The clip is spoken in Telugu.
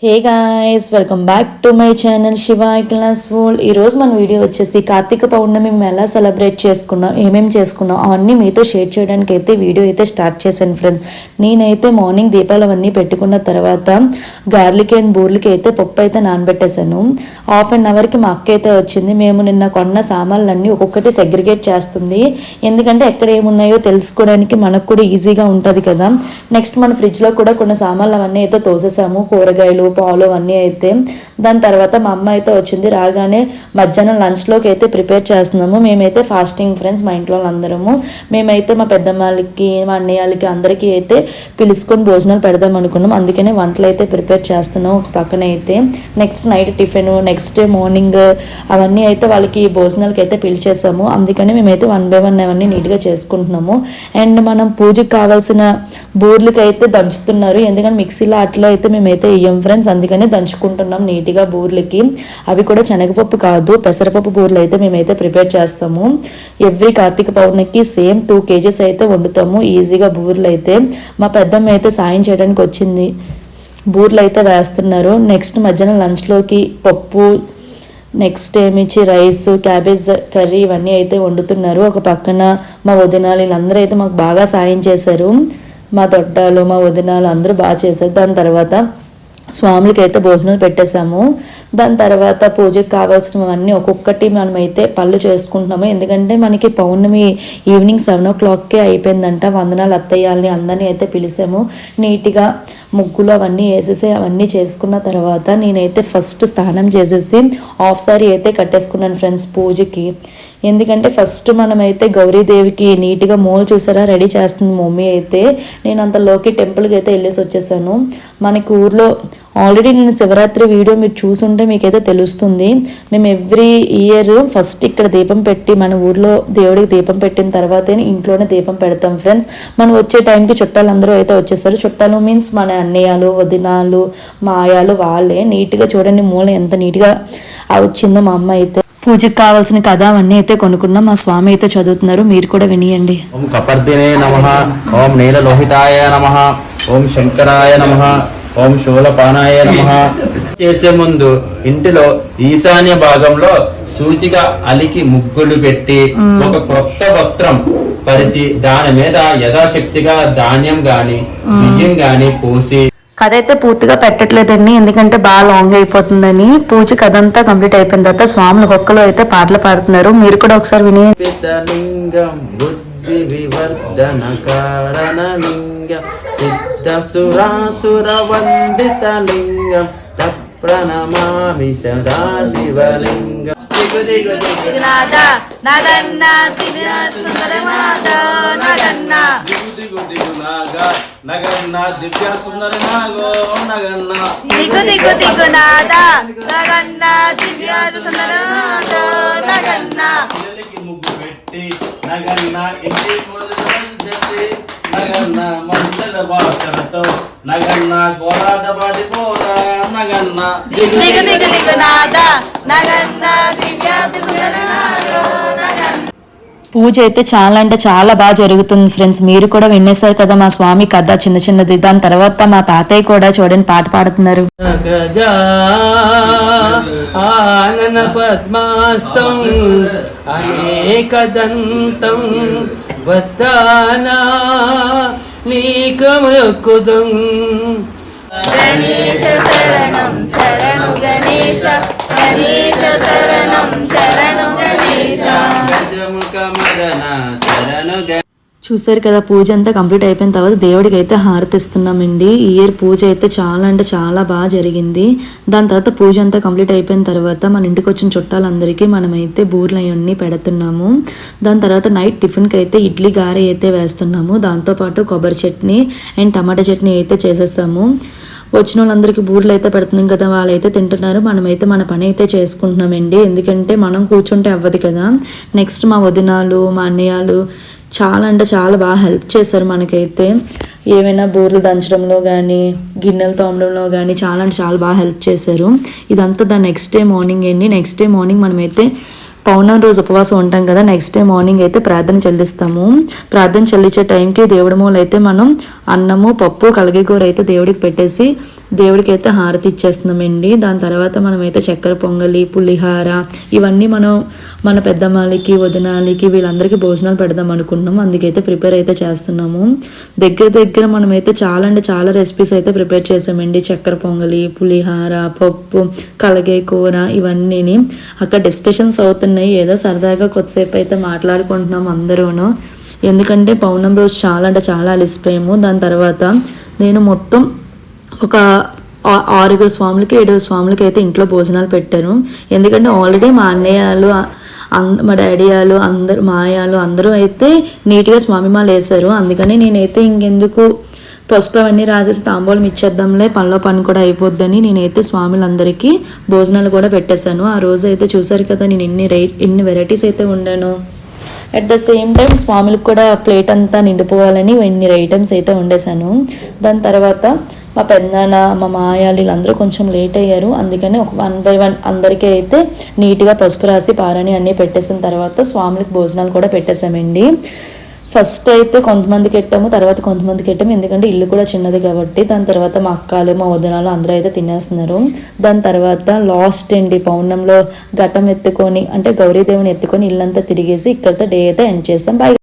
Hey guys, welcome back to my channel Shiva class world. ఈరోజు మన వీడియో వచ్చేసి కార్తీక పౌర్ణమి మేము ఎలా సెలబ్రేట్ చేసుకున్నాం, ఏమేమి చేసుకున్నాం అవన్నీ మీతో షేర్ చేయడానికి అయితే వీడియో అయితే స్టార్ట్ చేశాను ఫ్రెండ్స్. నేనైతే మార్నింగ్ దీపాలు అవన్నీ పెట్టుకున్న తర్వాత గార్లిక్ అండ్ బూర్లకి అయితే పప్పు అయితే నానబెట్టేశాను. హాఫ్ అన్ అవర్కి మా అక్క అయితే వచ్చింది. మేము నిన్న కొన్న సామాన్లన్నీ ఒక్కొక్కటి సెగ్రిగేట్ చేస్తుంది, ఎందుకంటే ఎక్కడ ఏమున్నాయో తెలుసుకోవడానికి మనకు కూడా ఈజీగా ఉంటుంది కదా. నెక్స్ట్ మన ఫ్రిడ్జ్లో కూడా కొన్ని సామాన్లు అవన్నీ అయితే తోసేసాము, కూరగాయలు పాలు అన్నీ అయితే. దాని తర్వాత మా అమ్మ అయితే వచ్చింది. రాగానే మధ్యాహ్నం లంచ్లోకి అయితే ప్రిపేర్ చేస్తున్నాము. మేమైతే ఫాస్టింగ్ ఫ్రెండ్స్, మా ఇంట్లో అందరము. మేమైతే మా పెద్దమ్మలకి మా అన్నయ్యలకి అందరికీ అయితే పిలుచుకొని భోజనాలు పెడదాం అనుకున్నాం. అందుకనే వంటలు అయితే ప్రిపేర్ చేస్తున్నాం ఒక పక్కన అయితే. Next night tiffin, next day morning అవన్నీ అయితే వాళ్ళకి భోజనాలకి అయితే పిలిచేసాము. అందుకని మేమైతే 1 by 1 అవన్నీ నీట్గా చేసుకుంటున్నాము. అండ్ మనం పూజకి కావాల్సిన బూర్లకి అయితే దంచుతున్నారు, ఎందుకంటే మిక్సీలో అట్లా అయితే మేమైతే వేయం ఫ్రెండ్స్. అందుకనే దంచుకుంటున్నాం నీట్గా బూర్లకి. అవి కూడా శనగపప్పు కాదు, పెసరపప్పు బూర్లు అయితే మేమైతే ప్రిపేర్ చేస్తాము. ఎవ్రీ కార్తీక పౌర్ణమికి సేమ్ 2 kgs అయితే వండుతాము ఈజీగా బూర్లు అయితే. మా పెద్దమ్మ అయితే సాయం చేయడానికి వచ్చింది, బూర్లు అయితే వేస్తున్నారు. నెక్స్ట్ మధ్యాహ్నం లంచ్లోకి పప్పు, నెక్స్ట్ ఏమిచ్చి రైస్, క్యాబేజ్ కర్రీ ఇవన్నీ అయితే వండుతున్నారు. ఒక పక్కన మా వదినాలు వీళ్ళందరూ అయితే మాకు బాగా సాయం చేశారు. మా తొట్టాలు మా వదినాలు అందరూ బాగా చేశారు. దాని తర్వాత స్వాములకి అయితే భోజనాలు పెట్టేశాము. దాని తర్వాత పూజకు కావాల్సినవన్నీ ఒక్కొక్కటి మనమైతే పళ్ళు చేసుకుంటున్నాము, ఎందుకంటే మనకి పౌర్ణమి ఈవినింగ్ 7 o'clockకే అయిపోయిందంట. వందనాలు అత్తయ్యాలని అందరినీ అయితే పిలిచాము. నీట్గా ముగ్గులు అవన్నీ వేసేసి అవన్నీ చేసుకున్న తర్వాత నేనైతే ఫస్ట్ స్నానం చేసేసి హాఫ్ సారీ అయితే కట్టేసుకున్నాను ఫ్రెండ్స్ పూజకి. ఎందుకంటే ఫస్ట్ మనమైతే గౌరీదేవికి నీట్గా మూలు చూసారా రెడీ చేస్తుంది మమ్మీ అయితే. నేను అంతలోకి టెంపుల్కి అయితే వెళ్ళేసి వచ్చేసాను. మనకి ఊర్లో ఆల్రెడీ నేను శివరాత్రి వీడియో మీరు చూసుంటే మీకైతే తెలుస్తుంది. మేము ఎవ్రీ ఇయర్ ఫస్ట్ ఇక్కడ దీపం పెట్టి మన ఊర్లో దేవుడికి దీపం పెట్టిన తర్వాతే ఇంట్లోనే దీపం పెడతాం ఫ్రెండ్స్. మనం వచ్చే టైంకి చుట్టాలు అందరూ అయితే వచ్చేసారు. చుట్టాలు మీన్స్ మన అన్నయ్యలు వదినాలు మాయాలు వాళ్ళే. నీట్గా చూడండి మూల ఎంత నీట్గా వచ్చిందో. మా అమ్మ అయితే పూజకు కావాల్సిన కథ అవన్నీ అయితే కొనుక్కున్నాం. మా స్వామి అయితే చదువుతున్నారు, మీరు కూడా వినియండి. ఓం కపర్దినే నమః, ఓం నీలలోహితాయ నమః, ఓం శంకరాయ నమః, ఓం శూలపానాయ నమః. చేసే ముందు ఇంటిలో ఈశాన్య భాగంలో సూచిగా అలికి ముగ్గులు పెట్టి ఒక క్రొత్త వస్త్రం పరిచి దాని మీద యథాశక్తిగా ధాన్యం గాని బియ్యం గాని పోసి. కథ అయితే పూర్తిగా పెట్టట్లేదండి, ఎందుకంటే బాగా లాంగ్ అయిపోతుందని. పూజ కథ అంతా కంప్లీట్ అయిపోయిన తర్వాత స్వాములు ఒక్కలో అయితే పాటలు పాడుతున్నారు, మీరు కూడా ఒకసారి విని. లింగం బుద్ధి వివర్ధన కారణలింగం సిద్ధ సురాసుర వందిత లింగం ప్రణమామి సదా శివలింగం. దిగు దిగు దిగునాథ నగన్న సుందరనాథ నగన్న దిగు దిగు దిగునాథ నగన్న దివ్య సుందర నాగో నగన్న దిగు దిగు దిగునాథ నగన్న దివ్య సుందరనాథ నగన్న ఇళ్ళకి ముగ్గు పెట్టి నగన్న ఇంటి మొదలుపెట్టి నగన్న మంచల వాసనతో నగన్న కోలాట పాడిపోరా నగన్న దిగు దిగు దిగునాథ నగన్న దివ్య సుందరనాథ నగన్న. పూజ అయితే చాలా అంటే చాలా బాగా జరుగుతుంది ఫ్రెండ్స్. మీరు కూడా వినేశారు కదా మా స్వామి కథ చిన్న చిన్నది. దాని తర్వాత మా తాతయ్య కూడా చూడండి పాట పాడుతున్నారు. ఆనన పద్మాస్తం అనేకదంతం వత్తానా నీకమక్కుదం. గణేశ శరణం శరణు గణేశ, గణేశ శరణం శరణు గణేశ. చూసారు కదా పూజ అంతా కంప్లీట్ అయిపోయిన తర్వాత దేవుడికి అయితే హారతి ఇస్తున్నామండి. ఈ ఇయర్ పూజ అయితే చాలా అంటే చాలా బాగా జరిగింది. దాని తర్వాత పూజ అంతా కంప్లీట్ అయిపోయిన తర్వాత మన ఇంటికి వచ్చిన చుట్టాలందరికీ మనమైతే బూర్లు అవన్నీ పెడుతున్నాము. దాని తర్వాత నైట్ టిఫిన్కి అయితే ఇడ్లీ గారె అయితే వేస్తున్నాము. దాంతోపాటు కొబ్బరి చట్నీ అండ్ టమాటా చట్నీ అయితే చేసేసాము. వచ్చిన వాళ్ళందరికీ బూర్లు అయితే పెడుతున్నాం కదా, వాళ్ళైతే తింటున్నారు. మనమైతే మన పని అయితే చేసుకుంటున్నామండి, ఎందుకంటే మనం కూర్చుంటే అవ్వదు కదా. నెక్స్ట్ మా వదినాలు మా అన్నయ్యలు చాలా అంటే చాలా బాగా హెల్ప్ చేశారు మనకైతే. ఏమైనా బూర్లు దంచడంలో కానీ గిన్నెలు తోమడంలో కానీ చాలా అంటే చాలా బాగా హెల్ప్ చేశారు. ఇదంతా ద నెక్స్ట్ డే మార్నింగ్ అండి. నెక్స్ట్ డే మార్నింగ్ మనమైతే పౌర్ణమి రోజు ఉపవాసం ఉంటాం కదా, నెక్స్ట్ డే మార్నింగ్ అయితే ప్రార్థన చెల్లిస్తాము. ప్రార్థన చెల్లించే టైంకి దేవుడి మూల అయితే మనం అన్నము పప్పు కలిగే కూర అయితే దేవుడికి పెట్టేసి దేవుడికి అయితే హారతి ఇచ్చేస్తున్నామండి. దాని తర్వాత మనమైతే చక్కెర పొంగలి, పులిహార ఇవన్నీ మన పెద్దమ్మాలకి, వదినాలకి వీళ్ళందరికీ భోజనాలు పెడదాం అనుకున్నాం. అందుకైతే ప్రిపేర్ అయితే చేస్తున్నాము. దగ్గర మనమైతే చాలా అంటే చాలా రెసిపీస్ అయితే ప్రిపేర్ చేసామండి. చక్కెర పొంగలి, పులిహార, పప్పు, కలగే కూర ఇవన్నీ అక్కడ డిస్కషన్స్ అవుతున్నాయి. ఏదో సరదాగా కొద్దిసేపు అయితే మాట్లాడుకుంటున్నాం అందరూను. ఎందుకంటే పౌర్ణమి రోజు చాలా అంటే చాలా అలిసిపోయాము. దాని తర్వాత నేను మొత్తం ఒక 6 స్వాములకి 7 స్వాములకి అయితే ఇంట్లో భోజనాలు పెట్టాను. ఎందుకంటే ఆల్రెడీ మా అన్నయ్యలు, మా డాడీ వాళ్ళు అందరూ, మా అయ్యాలు అందరూ అయితే నీట్గా స్వామిమాల వేశారు. అందుకని నేనైతే ఇంకెందుకు పసుపు అవన్నీ రాసేసి తాంబూలం ఇచ్చేద్దాంలే, పనిలో పని కూడా అయిపోద్దని నేనైతే స్వాములందరికీ భోజనాలు కూడా పెట్టేశాను. ఆ రోజు అయితే చూసారు కదా నేను ఎన్ని వెరైటీస్ అయితే వండాను. అట్ ద సేమ్ టైం స్వాములకు కూడా ప్లేట్ అంతా నిండిపోవాలని ఇన్ని ఐటమ్స్ అయితే వండేశాను. దాని తర్వాత మా పెద్దనాన్న, మా మాయాలు వీళ్ళందరూ కొంచెం లేట్ అయ్యారు. అందుకని ఒక 1 by 1 అందరికీ అయితే నీట్గా పసుపు రాసి పారాని అన్నీ పెట్టేసిన తర్వాత స్వాములకు భోజనాలు కూడా పెట్టేశామండి. ఫస్ట్ అయితే కొంతమందికి పెట్టాము, తర్వాత కొంతమందికి పెట్టాము. ఎందుకంటే ఇల్లు కూడా చిన్నది కాబట్టి. దాని తర్వాత మా అక్కలు, మా వదినాలు అందరూ అయితే తినేస్తున్నారు. దాని తర్వాత లాస్ట్ అండి పౌర్ణంలో ఘటం ఎత్తుకొని అంటే గౌరీదేవిని ఎత్తుకొని ఇల్లంతా తిరిగేసి ఇక్కడితో డే అయితే ఎండ్ చేస్తాం. బాయ్.